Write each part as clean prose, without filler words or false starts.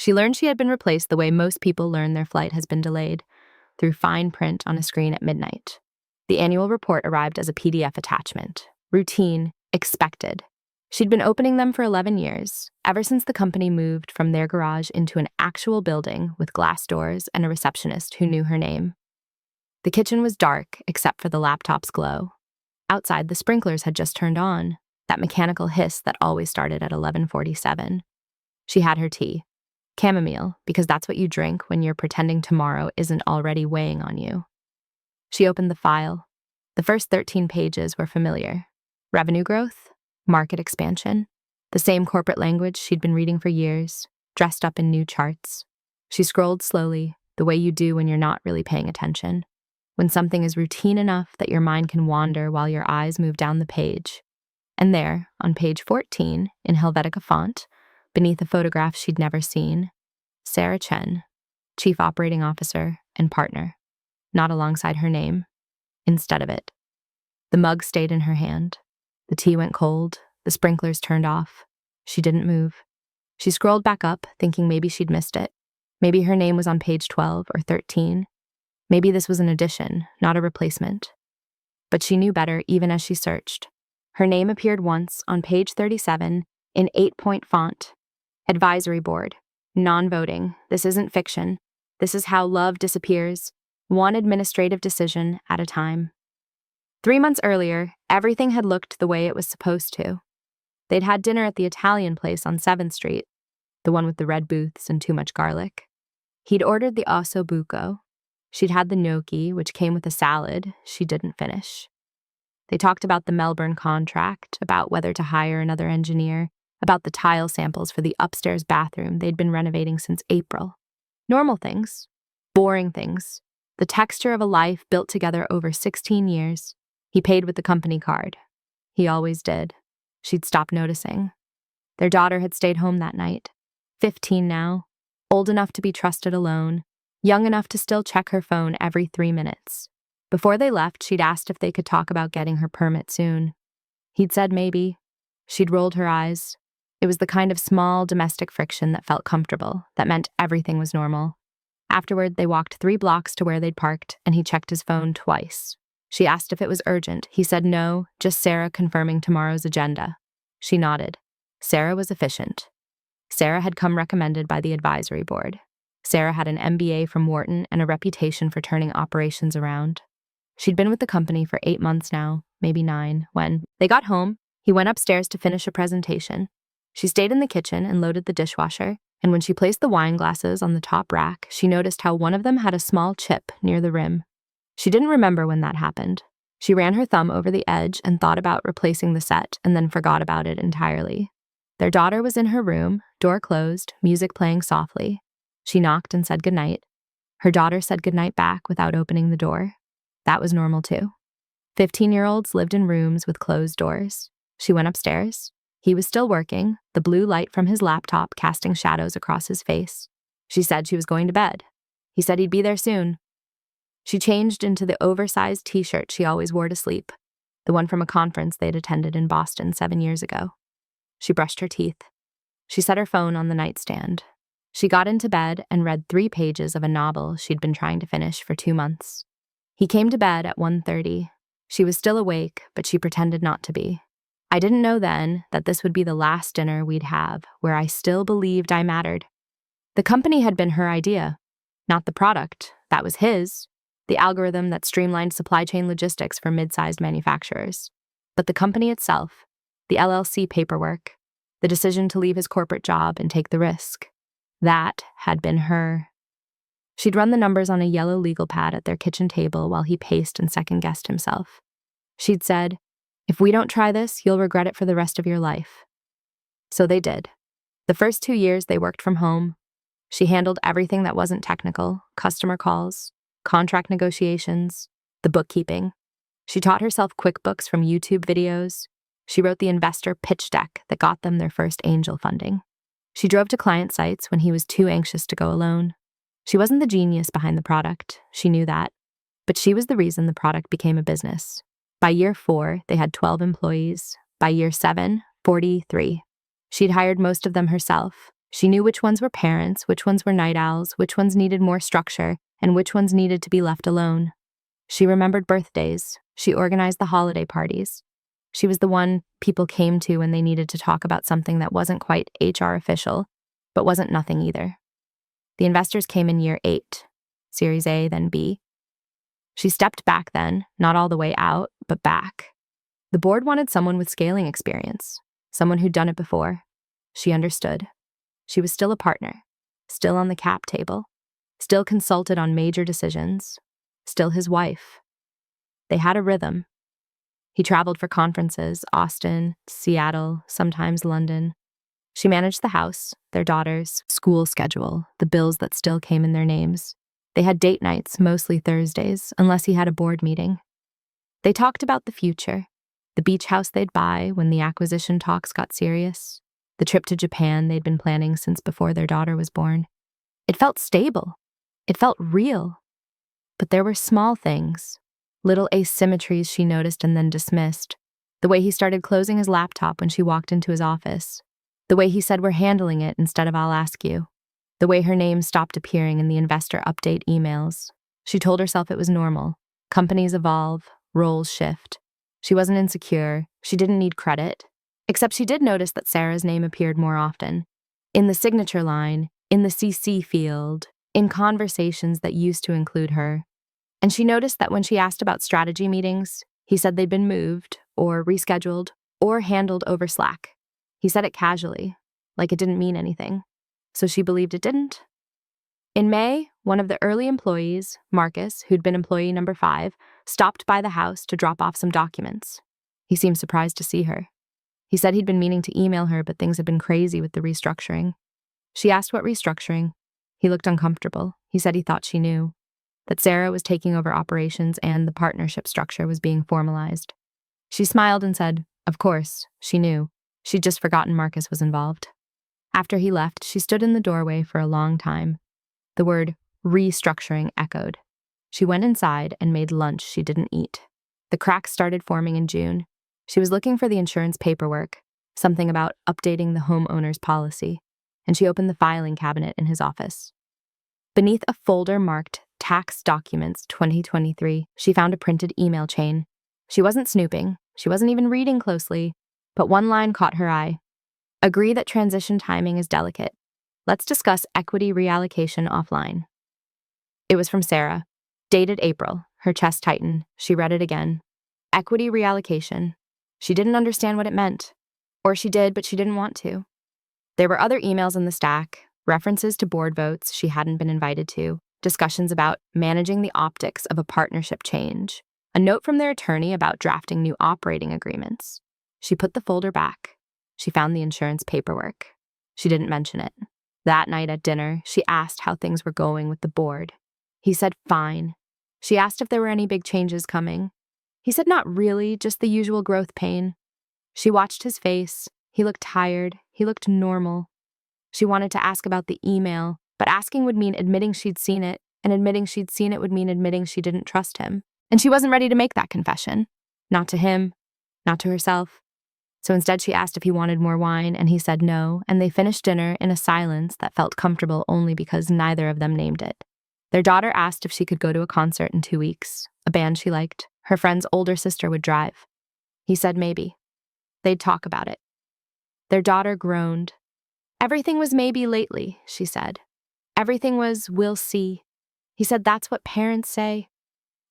She learned she had been replaced the way most people learn their flight has been delayed, through fine print on a screen at midnight. The annual report arrived as a PDF attachment. Routine, expected. She'd been opening them for 11 years, ever since the company moved from their garage into an actual building with glass doors and a receptionist who knew her name. The kitchen was dark, except for the laptop's glow. Outside, the sprinklers had just turned on, that mechanical hiss that always started at 11:47. She had her tea. Chamomile, because that's what you drink when you're pretending tomorrow isn't already weighing on you. She opened the file. The first 13 pages were familiar. Revenue growth, market expansion, the same corporate language she'd been reading for years, dressed up in new charts. She scrolled slowly, the way you do when you're not really paying attention. When something is routine enough that your mind can wander while your eyes move down the page. And there, on page 14, in Helvetica font, beneath a photograph she'd never seen, Sarah Chen, Chief Operating Officer and partner, not alongside her name, instead of it. The mug stayed in her hand. The tea went cold, the sprinklers turned off. She didn't move. She scrolled back up, thinking maybe she'd missed it. Maybe her name was on page 12 or 13. Maybe this was an addition, not a replacement. But she knew better even as she searched. Her name appeared once on page 37 in 8-point font. Advisory board. Non-voting. This isn't fiction. This is how love disappears, one administrative decision at a time. 3 months earlier, everything had looked the way it was supposed to. They'd had dinner at the Italian place on 7th Street, the one with the red booths and too much garlic. He'd ordered the osso buco. She'd had the gnocchi, which came with a salad she didn't finish. They talked about the Melbourne contract, about whether to hire another engineer, about the tile samples for the upstairs bathroom they'd been renovating since April. Normal things. Boring things. The texture of a life built together over 16 years. He paid with the company card. He always did. She'd stopped noticing. Their daughter had stayed home that night. 15 now. Old enough to be trusted alone. Young enough to still check her phone every 3 minutes. Before they left, she'd asked if they could talk about getting her permit soon. He'd said maybe. She'd rolled her eyes. It was the kind of small domestic friction that felt comfortable, that meant everything was normal. Afterward, they walked 3 blocks to where they'd parked, and he checked his phone twice. She asked if it was urgent. He said no, just Sarah confirming tomorrow's agenda. She nodded. Sarah was efficient. Sarah had come recommended by the advisory board. Sarah had an MBA from Wharton and a reputation for turning operations around. She'd been with the company for 8 months now, maybe 9, when they got home. He went upstairs to finish a presentation. She stayed in the kitchen and loaded the dishwasher, and when she placed the wine glasses on the top rack, she noticed how one of them had a small chip near the rim. She didn't remember when that happened. She ran her thumb over the edge and thought about replacing the set and then forgot about it entirely. Their daughter was in her room, door closed, music playing softly. She knocked and said goodnight. Her daughter said goodnight back without opening the door. That was normal too. 15-year-olds lived in rooms with closed doors. She went upstairs. He was still working, the blue light from his laptop casting shadows across his face. She said she was going to bed. He said he'd be there soon. She changed into the oversized t-shirt she always wore to sleep, the one from a conference they'd attended in Boston 7 years ago. She brushed her teeth. She set her phone on the nightstand. She got into bed and read 3 pages of a novel she'd been trying to finish for 2 months. He came to bed at 1:30. She was still awake, but she pretended not to be. I didn't know then that this would be the last dinner we'd have where I still believed I mattered. The company had been her idea, not the product. That was his, the algorithm that streamlined supply chain logistics for mid-sized manufacturers. But the company itself, the LLC paperwork, the decision to leave his corporate job and take the risk, that had been her. She'd run the numbers on a yellow legal pad at their kitchen table while he paced and second-guessed himself. She'd said, "If we don't try this, you'll regret it for the rest of your life." So they did. The first 2 years they worked from home. She handled everything that wasn't technical, customer calls, contract negotiations, the bookkeeping. She taught herself QuickBooks from YouTube videos. She wrote the investor pitch deck that got them their first angel funding. She drove to client sites when he was too anxious to go alone. She wasn't the genius behind the product, she knew that, but she was the reason the product became a business. By year 4, they had 12 employees. By year 7, 43. She'd hired most of them herself, She knew which ones were parents, which ones were night owls, which ones needed more structure, and which ones needed to be left alone. She remembered birthdays. She organized the holiday parties. She was the one people came to when they needed to talk about something that wasn't quite HR official, but wasn't nothing either. The investors came in year 8, Series A, then B. She stepped back then, not all the way out, but back. The board wanted someone with scaling experience, someone who'd done it before. She understood. She was still a partner, still on the cap table, still consulted on major decisions, still his wife. They had a rhythm. He traveled for conferences, Austin, Seattle, sometimes London. She managed the house, their daughters, school schedule, the bills that still came in their names. They had date nights, mostly Thursdays, unless he had a board meeting. They talked about the future, the beach house they'd buy when the acquisition talks got serious, the trip to Japan they'd been planning since before their daughter was born. It felt stable. It felt real. But there were small things, little asymmetries she noticed and then dismissed. The way he started closing his laptop when she walked into his office. The way he said, "We're handling it," instead of "I'll ask you." The way her name stopped appearing in the investor update emails. She told herself it was normal. Companies evolve, roles shift. She wasn't insecure. She didn't need credit. Except she did notice that Sarah's name appeared more often. In the signature line, in the CC field, in conversations that used to include her. And she noticed that when she asked about strategy meetings, he said they'd been moved, or rescheduled, or handled over Slack. He said it casually, like it didn't mean anything. So she believed it didn't. In May, one of the early employees, Marcus, who'd been employee number 5, stopped by the house to drop off some documents. He seemed surprised to see her. He said he'd been meaning to email her, but things had been crazy with the restructuring. She asked what restructuring. He looked uncomfortable. He said he thought she knew. That Sarah was taking over operations and the partnership structure was being formalized. She smiled and said, of course, she knew. She'd just forgotten Marcus was involved. After he left, she stood in the doorway for a long time. The word restructuring echoed. She went inside and made lunch she didn't eat. The cracks started forming in June. She was looking for the insurance paperwork, something about updating the homeowner's policy, and she opened the filing cabinet in his office. Beneath a folder marked Tax Documents 2023, she found a printed email chain. She wasn't snooping. She wasn't even reading closely, but one line caught her eye. Agree that transition timing is delicate. Let's discuss equity reallocation offline. It was from Sarah. Dated April. Her chest tightened. She read it again. Equity reallocation. She didn't understand what it meant. Or she did, but she didn't want to. There were other emails in the stack, references to board votes she hadn't been invited to, discussions about managing the optics of a partnership change, a note from their attorney about drafting new operating agreements. She put the folder back. She found the insurance paperwork. She didn't mention it. That night at dinner, she asked how things were going with the board. He said fine. She asked if there were any big changes coming. He said not really, just the usual growth pain. She watched his face. He looked tired. He looked normal. She wanted to ask about the email, but asking would mean admitting she'd seen it, and admitting she'd seen it would mean admitting she didn't trust him. And she wasn't ready to make that confession. Not to him, not to herself. So instead she asked if he wanted more wine, and he said no, and they finished dinner in a silence that felt comfortable only because neither of them named it. Their daughter asked if she could go to a concert in 2 weeks, a band she liked. Her friend's older sister would drive. He said maybe. They'd talk about it. Their daughter groaned. Everything was maybe lately, she said. Everything was we'll see. He said that's what parents say.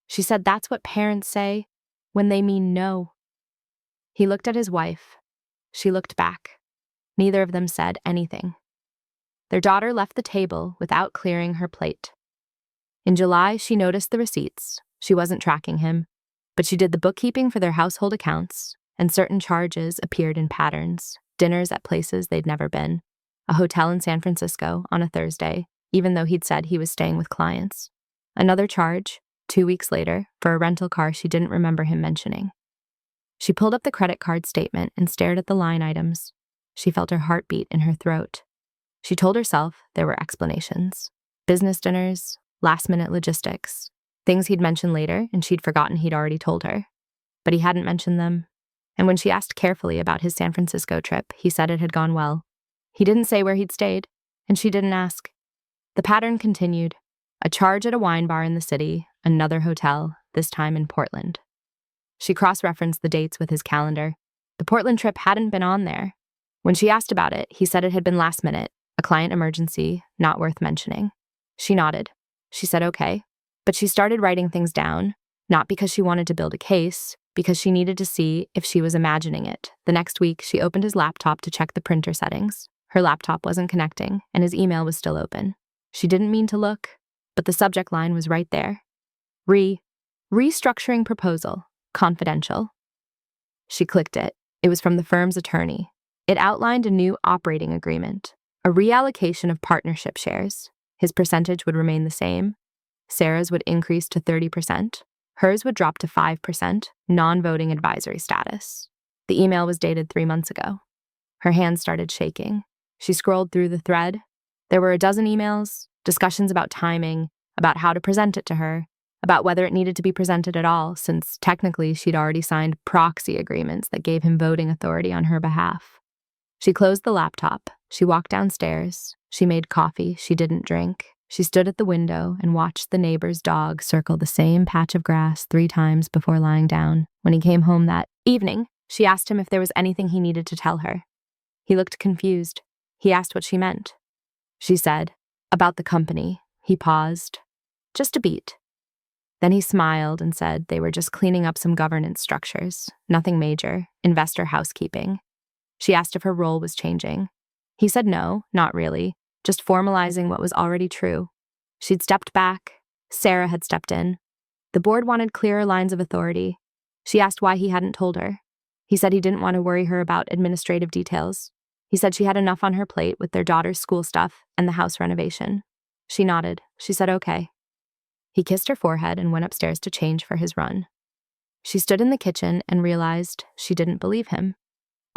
She said that's what parents say when they mean no. He looked at his wife. She looked back. Neither of them said anything. Their daughter left the table without clearing her plate. In July, she noticed the receipts. She wasn't tracking him, but she did the bookkeeping for their household accounts, and certain charges appeared in patterns, dinners at places they'd never been, a hotel in San Francisco on a Thursday, even though he'd said he was staying with clients. Another charge, 2 weeks later, for a rental car she didn't remember him mentioning. She pulled up the credit card statement and stared at the line items. She felt her heartbeat in her throat. She told herself there were explanations. Business dinners, last-minute logistics, things he'd mention later and she'd forgotten he'd already told her. But he hadn't mentioned them. And when she asked carefully about his San Francisco trip, he said it had gone well. He didn't say where he'd stayed, and she didn't ask. The pattern continued. A charge at a wine bar in the city, another hotel, this time in Portland. She cross-referenced the dates with his calendar. The Portland trip hadn't been on there. When she asked about it, he said it had been last minute, a client emergency, not worth mentioning. She nodded. She said okay, but she started writing things down, not because she wanted to build a case, because she needed to see if she was imagining it. The next week, she opened his laptop to check the printer settings. Her laptop wasn't connecting, and his email was still open. She didn't mean to look, but the subject line was right there. Restructuring proposal, confidential. She clicked it. It was from the firm's attorney. It outlined a new operating agreement, a reallocation of partnership shares. His percentage would remain the same. Sarah's would increase to 30%. Hers would drop to 5%, non-voting advisory status. The email was dated 3 months ago. Her hands started shaking. She scrolled through the thread. There were a dozen emails, discussions about timing, about how to present it to her, about whether it needed to be presented at all, since technically she'd already signed proxy agreements that gave him voting authority on her behalf. She closed the laptop. She walked downstairs. She made coffee she didn't drink. She stood at the window and watched the neighbor's dog circle the same patch of grass 3 times before lying down. When he came home that evening, she asked him if there was anything he needed to tell her. He looked confused. He asked what she meant. She said, about the company. He paused. Just a beat. Then he smiled and said they were just cleaning up some governance structures. Nothing major. Investor housekeeping. She asked if her role was changing. He said no, not really. Just formalizing what was already true. She'd stepped back. Sarah had stepped in. The board wanted clearer lines of authority. She asked why he hadn't told her. He said he didn't want to worry her about administrative details. He said she had enough on her plate with their daughter's school stuff and the house renovation. She nodded. She said okay. He kissed her forehead and went upstairs to change for his run. She stood in the kitchen and realized she didn't believe him.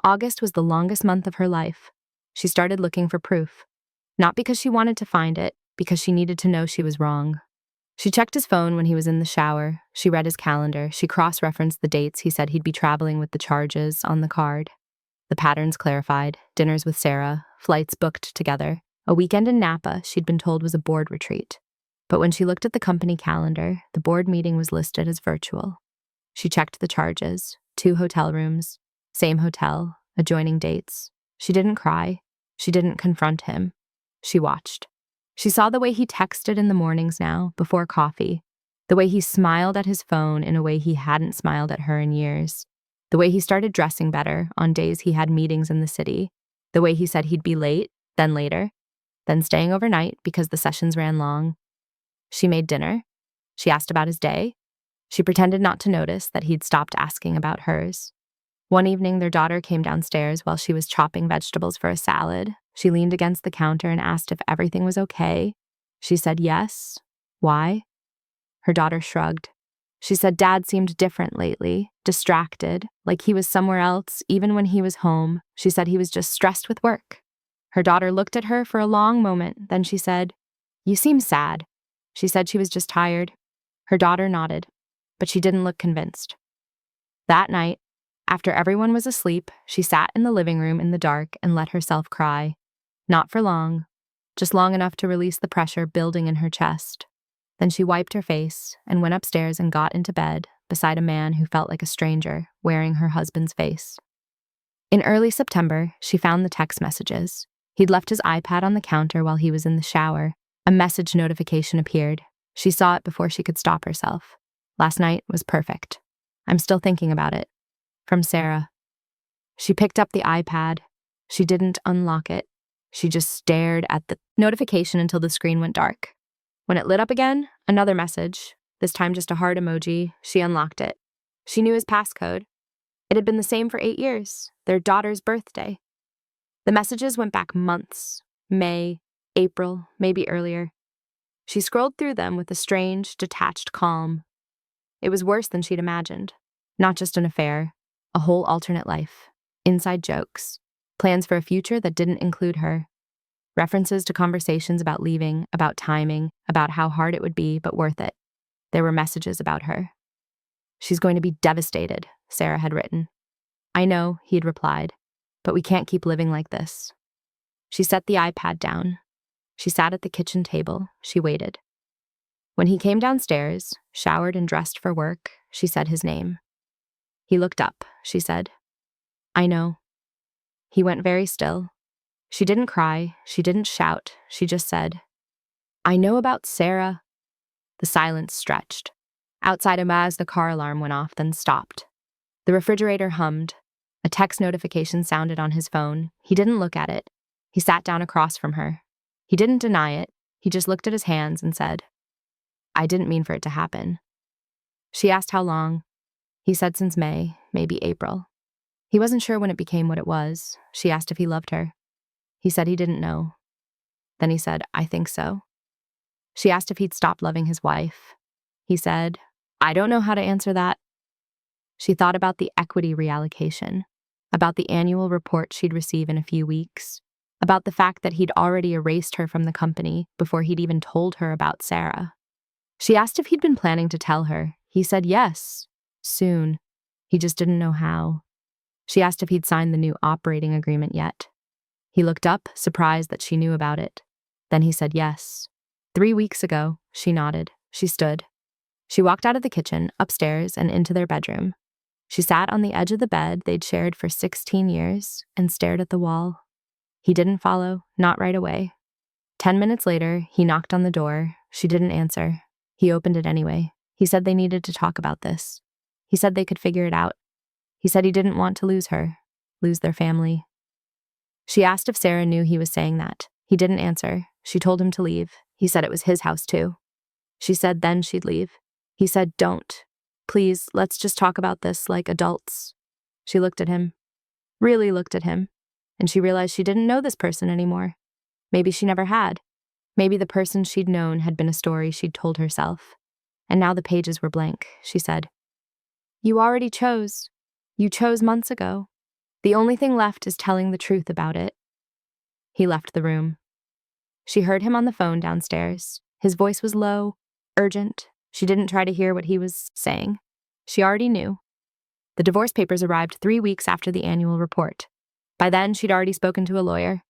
August was the longest month of her life. She started looking for proof. Not because she wanted to find it, because she needed to know she was wrong. She checked his phone when he was in the shower. She read his calendar. She cross-referenced the dates he said he'd be traveling with the charges on the card. The patterns clarified, dinners with Sarah, flights booked together. A weekend in Napa she'd been told was a board retreat. But when she looked at the company calendar, the board meeting was listed as virtual. She checked the charges, 2 hotel rooms, same hotel, adjoining dates. She didn't cry. She didn't confront him. She watched. She saw the way he texted in the mornings now, before coffee, the way he smiled at his phone in a way he hadn't smiled at her in years, the way he started dressing better on days he had meetings in the city, the way he said he'd be late, then later, then staying overnight because the sessions ran long. She made dinner. She asked about his day. She pretended not to notice that he'd stopped asking about hers. One evening, their daughter came downstairs while she was chopping vegetables for a salad. She leaned against the counter and asked if everything was okay. She said yes. Why? Her daughter shrugged. She said Dad seemed different lately, distracted, like he was somewhere else, even when he was home. She said he was just stressed with work. Her daughter looked at her for a long moment, then she said, "You seem sad." She said she was just tired. Her daughter nodded, but she didn't look convinced. That night, after everyone was asleep, she sat in the living room in the dark and let herself cry. Not for long, just long enough to release the pressure building in her chest. Then she wiped her face and went upstairs and got into bed beside a man who felt like a stranger, wearing her husband's face. In early September, she found the text messages. He'd left his iPad on the counter while he was in the shower. A message notification appeared. She saw it before she could stop herself. Last night was perfect. I'm still thinking about it. From Sarah. She picked up the iPad. She didn't unlock it. She just stared at the notification until the screen went dark. When it lit up again, another message, this time just a heart emoji. She unlocked it. She knew his passcode. It had been the same for 8 years, their daughter's birthday. The messages went back months, May, April, maybe earlier. She scrolled through them with a strange, detached calm. It was worse than she'd imagined. Not just an affair, a whole alternate life, inside jokes, plans for a future that didn't include her, references to conversations about leaving, about timing, about how hard it would be, but worth it. There were messages about her. She's going to be devastated, Sarah had written. I know, he'd replied, but we can't keep living like this. She set the iPad down. She sat at the kitchen table. She waited. When he came downstairs, showered and dressed for work, she said his name. He looked up, she said. I know. He went very still. She didn't cry. She didn't shout. She just said, I know about Sarah. The silence stretched. Outside Amaz, the car alarm went off, then stopped. The refrigerator hummed. A text notification sounded on his phone. He didn't look at it. He sat down across from her. He didn't deny it. He just looked at his hands and said, I didn't mean for it to happen. She asked how long. He said since May, maybe April. He wasn't sure when it became what it was. She asked if he loved her. He said he didn't know. Then he said, I think so. She asked if he'd stopped loving his wife. He said, I don't know how to answer that. She thought about the equity reallocation, about the annual report she'd receive in a few weeks, about the fact that he'd already erased her from the company before he'd even told her about Sarah. She asked if he'd been planning to tell her. He said yes, soon. He just didn't know how. She asked if he'd signed the new operating agreement yet. He looked up, surprised that she knew about it. Then he said yes. 3 weeks ago, she nodded. She stood. She walked out of the kitchen, upstairs, and into their bedroom. She sat on the edge of the bed they'd shared for 16 years and stared at the wall. He didn't follow, not right away. 10 minutes later, he knocked on the door. She didn't answer. He opened it anyway. He said they needed to talk about this. He said they could figure it out. He said he didn't want to lose her, lose their family. She asked if Sarah knew he was saying that. He didn't answer. She told him to leave. He said it was his house too. She said then she'd leave. He said, don't. Please, let's just talk about this like adults. She looked at him, really looked at him, and she realized she didn't know this person anymore. Maybe she never had. Maybe the person she'd known had been a story she'd told herself. And now the pages were blank. She said, you already chose. You chose months ago. The only thing left is telling the truth about it. He left the room. She heard him on the phone downstairs. His voice was low, urgent. She didn't try to hear what he was saying. She already knew. The divorce papers arrived 3 weeks after the annual report. By then, she'd already spoken to a lawyer.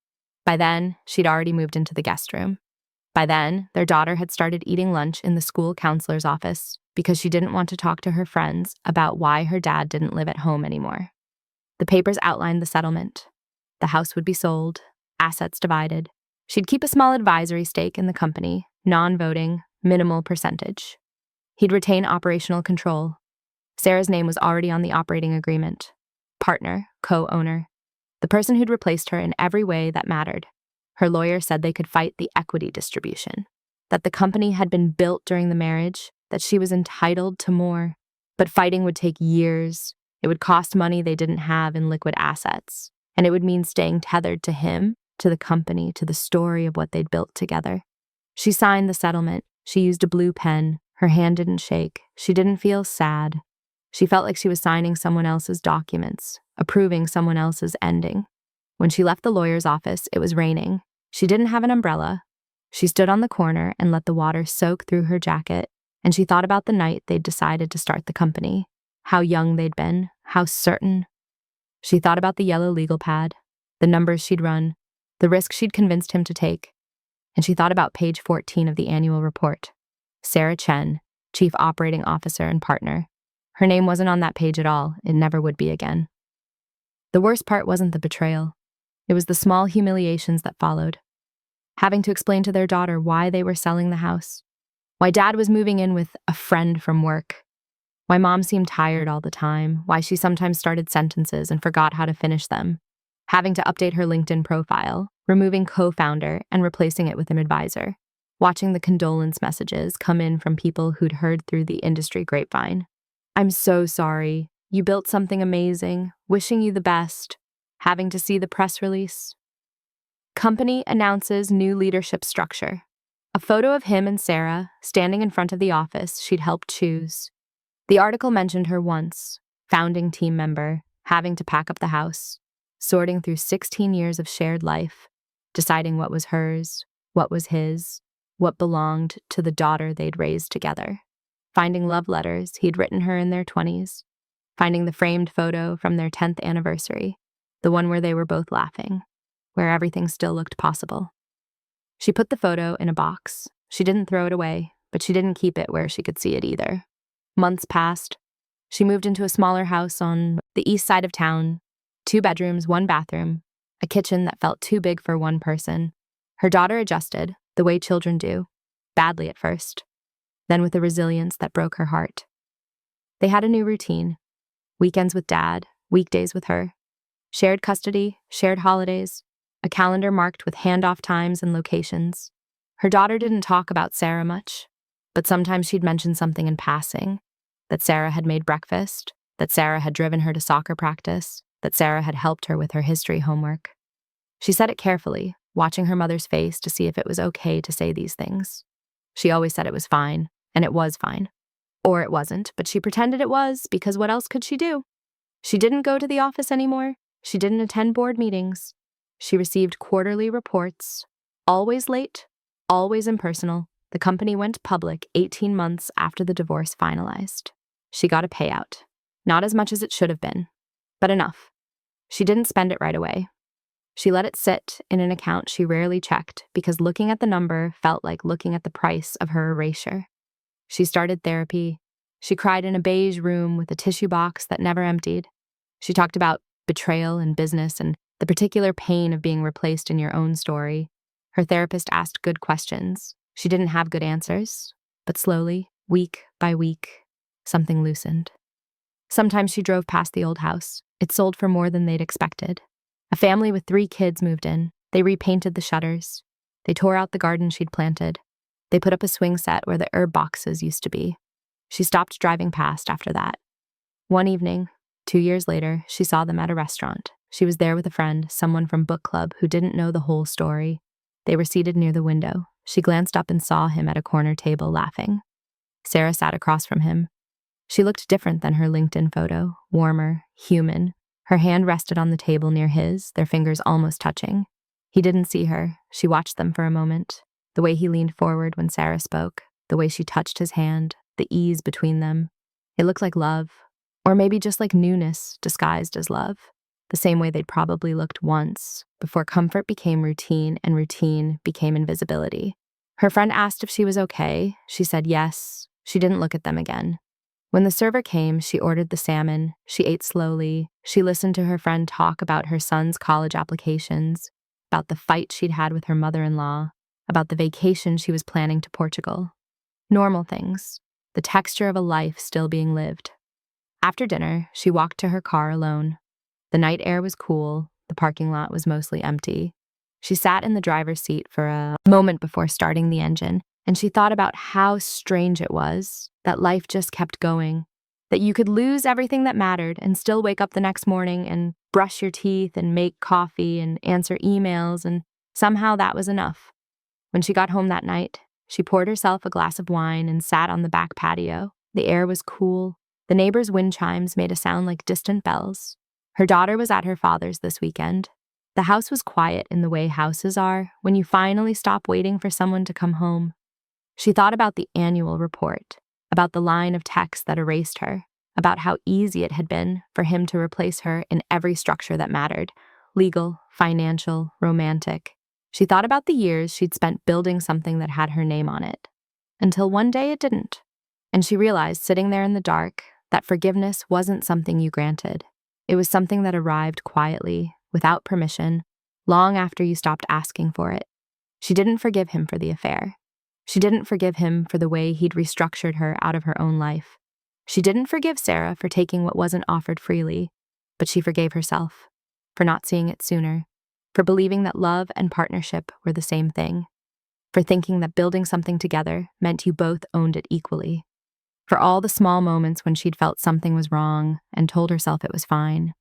By then, she'd already moved into the guest room. By then, their daughter had started eating lunch in the school counselor's office because she didn't want to talk to her friends about why her dad didn't live at home anymore. The papers outlined the settlement. The house would be sold, assets divided. She'd keep a small advisory stake in the company, non-voting, minimal percentage. He'd retain operational control. Sarah's name was already on the operating agreement. Partner, co-owner. The person who'd replaced her in every way that mattered. Her lawyer said they could fight the equity distribution, that the company had been built during the marriage, that she was entitled to more. But fighting would take years. It would cost money they didn't have in liquid assets. And it would mean staying tethered to him, to the company, to the story of what they'd built together. She signed the settlement. She used a blue pen. Her hand didn't shake. She didn't feel sad. She felt like she was signing someone else's documents, approving someone else's ending. When she left the lawyer's office, it was raining. She didn't have an umbrella. She stood on the corner and let the water soak through her jacket, and she thought about the night they'd decided to start the company, how young they'd been, how certain. She thought about the yellow legal pad, the numbers she'd run, the risk she'd convinced him to take, and she thought about page 14 of the annual report. Sarah Chen, Chief Operating Officer and partner. Her name wasn't on that page at all. It never would be again. The worst part wasn't the betrayal. It was the small humiliations that followed. Having to explain to their daughter why they were selling the house, why dad was moving in with a friend from work, why mom seemed tired all the time, why she sometimes started sentences and forgot how to finish them, having to update her LinkedIn profile, removing co-founder and replacing it with an advisor, watching the condolence messages come in from people who'd heard through the industry grapevine. I'm so sorry. You built something amazing. Wishing you the best. Having to see the press release. Company announces new leadership structure. A photo of him and Sarah standing in front of the office she'd helped choose. The article mentioned her once, founding team member, having to pack up the house, sorting through 16 years of shared life, deciding what was hers, what was his, what belonged to the daughter they'd raised together. Finding love letters he'd written her in their 20s, finding the framed photo from their 10th anniversary, the one where they were both laughing, where everything still looked possible. She put the photo in a box. She didn't throw it away, but she didn't keep it where she could see it either. Months passed. She moved into a smaller house on the east side of town, 2 bedrooms, 1 bathroom, a kitchen that felt too big for one person. Her daughter adjusted, the way children do, badly at first, then with a resilience that broke her heart. They had a new routine: weekends with Dad, weekdays with her, shared custody, shared holidays, a calendar marked with handoff times and locations. Her daughter didn't talk about Sarah much, but sometimes she'd mention something in passing: that Sarah had made breakfast, that Sarah had driven her to soccer practice, that Sarah had helped her with her history homework. She said it carefully, watching her mother's face to see if it was okay to say these things. She always said it was fine, and it was fine. Or it wasn't, but she pretended it was, because what else could she do? She didn't go to the office anymore. She didn't attend board meetings. She received quarterly reports, always late, always impersonal. The company went public 18 months after the divorce finalized. She got a payout. Not as much as it should have been, but enough. She didn't spend it right away. She let it sit in an account she rarely checked because looking at the number felt like looking at the price of her erasure. She started therapy. She cried in a beige room with a tissue box that never emptied. She talked about betrayal in business and the particular pain of being replaced in your own story. Her therapist asked good questions. She didn't have good answers, but slowly, week by week, something loosened. Sometimes she drove past the old house. It sold for more than they'd expected. A family with 3 kids moved in. They repainted the shutters. They tore out the garden she'd planted. They put up a swing set where the herb boxes used to be. She stopped driving past after that. One evening, 2 years later, she saw them at a restaurant. She was there with a friend, someone from book club who didn't know the whole story. They were seated near the window. She glanced up and saw him at a corner table laughing. Sarah sat across from him. She looked different than her LinkedIn photo, warmer, human. Her hand rested on the table near his, their fingers almost touching. He didn't see her. She watched them for a moment. The way he leaned forward when Sarah spoke, the way she touched his hand, the ease between them. It looked like love, or maybe just like newness disguised as love, the same way they'd probably looked once, before comfort became routine and routine became invisibility. Her friend asked if she was okay. She said yes. She didn't look at them again. When the server came, she ordered the salmon. She ate slowly. She listened to her friend talk about her son's college applications, about the fight she'd had with her mother-in-law, about the vacation she was planning to Portugal. Normal things, the texture of a life still being lived. After dinner, she walked to her car alone. The night air was cool. The parking lot was mostly empty. She sat in the driver's seat for a moment before starting the engine, and she thought about how strange it was that life just kept going, that you could lose everything that mattered and still wake up the next morning and brush your teeth and make coffee and answer emails, and somehow that was enough. When she got home that night, she poured herself a glass of wine and sat on the back patio. The air was cool. The neighbors' wind chimes made a sound like distant bells. Her daughter was at her father's this weekend. The house was quiet in the way houses are when you finally stop waiting for someone to come home. She thought about the annual report, about the line of text that erased her, about how easy it had been for him to replace her in every structure that mattered: legal, financial, romantic. She thought about the years she'd spent building something that had her name on it, until one day it didn't. And she realized, sitting there in the dark, that forgiveness wasn't something you granted. It was something that arrived quietly, without permission, long after you stopped asking for it. She didn't forgive him for the affair. She didn't forgive him for the way he'd restructured her out of her own life. She didn't forgive Sarah for taking what wasn't offered freely, but she forgave herself for not seeing it sooner, for believing that love and partnership were the same thing, for thinking that building something together meant you both owned it equally, for all the small moments when she'd felt something was wrong and told herself it was fine,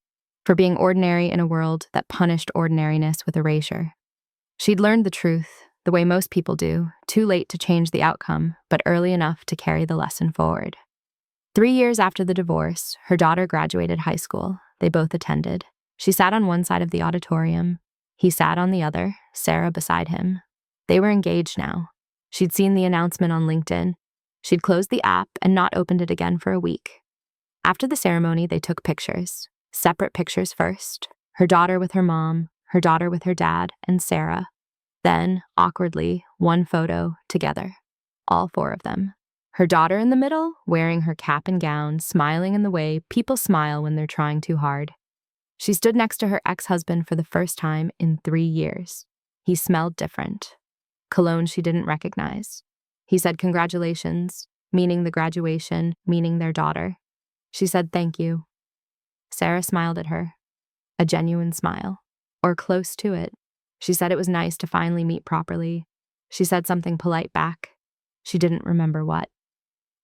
for being ordinary in a world that punished ordinariness with erasure. She'd learned the truth, the way most people do, too late to change the outcome, but early enough to carry the lesson forward. 3 years after the divorce, her daughter graduated high school. They both attended. She sat on one side of the auditorium. He sat on the other, Sarah beside him. They were engaged now. She'd seen the announcement on LinkedIn. She'd closed the app and not opened it again for a week. After the ceremony, they took pictures. Separate pictures first. Her daughter with her mom, her daughter with her dad, and Sarah. Then, awkwardly, one photo together. All four of them. Her daughter in the middle, wearing her cap and gown, smiling in the way people smile when they're trying too hard. She stood next to her ex-husband for the first time in 3 years. He smelled different. Cologne she didn't recognize. He said congratulations, meaning the graduation, meaning their daughter. She said thank you. Sarah smiled at her. A genuine smile. Or close to it. She said it was nice to finally meet properly. She said something polite back. She didn't remember what.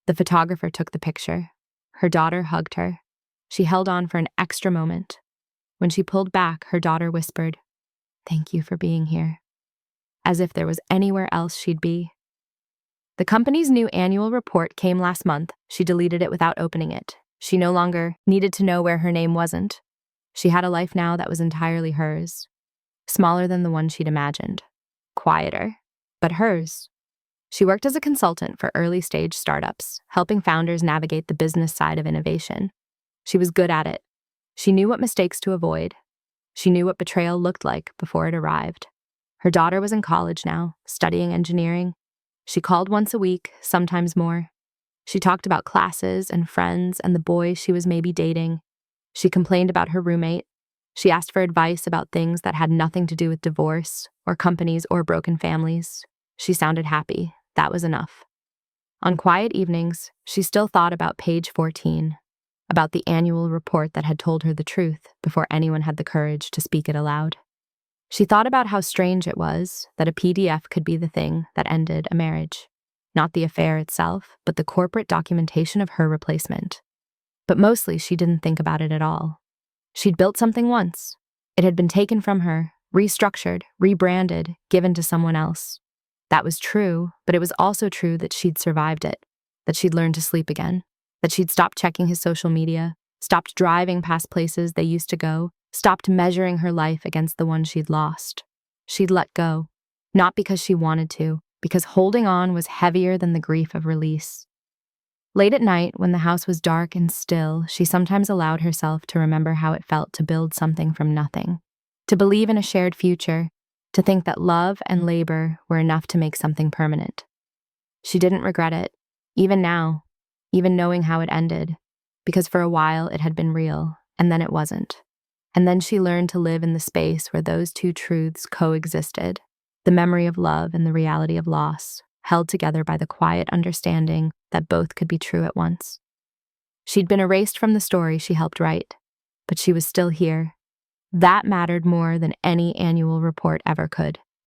The photographer took the picture. Her daughter hugged her. She held on for an extra moment. When she pulled back, her daughter whispered, "Thank you for being here." As if there was anywhere else she'd be. The company's new annual report came last month. She deleted it without opening it. She no longer needed to know where her name wasn't. She had a life now that was entirely hers. Smaller than the one she'd imagined. Quieter, but hers. She worked as a consultant for early-stage startups, helping founders navigate the business side of innovation. She was good at it. She knew what mistakes to avoid. She knew what betrayal looked like before it arrived. Her daughter was in college now, studying engineering. She called once a week, sometimes more. She talked about classes and friends and the boys she was maybe dating. She complained about her roommate. She asked for advice about things that had nothing to do with divorce, or companies, or broken families. She sounded happy. That was enough. On quiet evenings, she still thought about page 14, about the annual report that had told her the truth before anyone had the courage to speak it aloud. She thought about how strange it was that a PDF could be the thing that ended a marriage. Not the affair itself, but the corporate documentation of her replacement. But mostly she didn't think about it at all. She'd built something once. It had been taken from her, restructured, rebranded, given to someone else. That was true, but it was also true that she'd survived it, that she'd learned to sleep again, that she'd stopped checking his social media, stopped driving past places they used to go, stopped measuring her life against the one she'd lost. She'd let go, not because she wanted to, because holding on was heavier than the grief of release. Late at night, when the house was dark and still, she sometimes allowed herself to remember how it felt to build something from nothing, to believe in a shared future, to think that love and labor were enough to make something permanent. She didn't regret it, even now, even knowing how it ended, because for a while it had been real, and then it wasn't. And then she learned to live in the space where those two truths coexisted, the memory of love and the reality of loss, held together by the quiet understanding that both could be true at once. She'd been erased from the story she helped write, but she was still here. That mattered more than any annual report ever could.